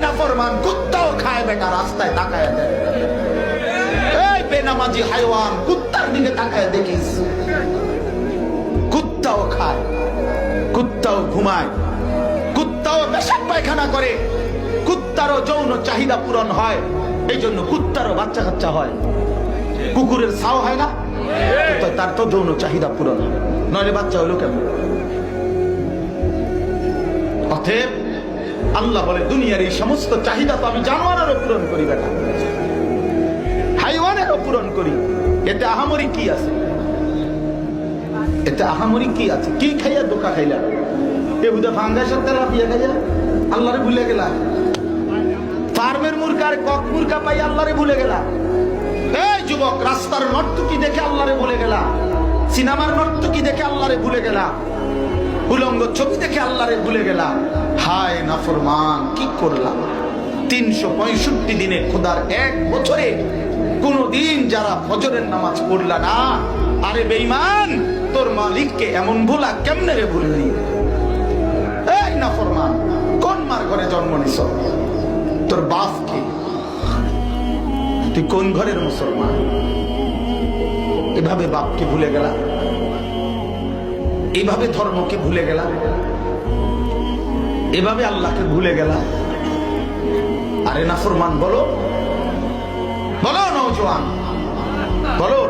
নাফরমান কুত্তাও খায় বেটা, রাস্তায় তাকায় দেয়। এই বেনামাজি হাইওয়ান, কুত্তার দিকে তাকায় দেখিস। কুত্তাও খায়, কুত্তাও ঘুমায়, কুত্তাও পেশাব পায়খানা করে, কুত্তারও যৌন চাহিদা পূরণ হয়। এই জন্য কুত্তারও বাচ্চা কাচ্চা হয়। কুকুরের ছাও হয় না, তার তো যৌন চাহিদা পূরণ হয়, নইলে বাচ্চা হলো কেমন? অতএব আল্লাহ বলে, দুনিয়ার এই সমস্ত চাহিদা তো আমি জানোয়ারেরও পূরণ করি বেটা, হাইওয়ানেরও পূরণ করি। এতে আহামরি কি আছে? এতে আহামরি কি আছে? কি খাইয়া ধোকা খাইলা? এ বুঝে ফাঙ্গাসের তেলা পিয়া খাইয়া আল্লাহরে ভুলে গেলা। ফার্মের মুরগার কক মুরগা পাই আল্লাহরে ভুলে গেলা। এই যুবক, রাস্তার নর্তকী দেখে আল্লাহরে ভুলে গেলা, সিনেমার নর্তকী দেখে আল্লাহরে ভুলে গেলা, উলঙ্গ ছবি দেখে আল্লাহরে ভুলে গেলা। হায় নাফরমান, কি করলাম? 365 দিনে, খোদার এক বছরে কোনদিন যারা ফজরের নামাজ পড়লা না, আরে বেঈমান, তোর মালিককে এমন ভোলা কেমনে রে ভুললি? এই নাফরমান, কোন মার ঘরে জন্ম নিছ? তোর বাপ কে? তুই কোন ঘরের মুসলমান? এভাবে বাপকে ভুলে গেলা, এভাবে ধর্মকে ভুলে গেলা, এভাবে আল্লাহকে ভুলে গেলা। আরে নাফরমান, বলো বলো নওজোয়ান, বলো।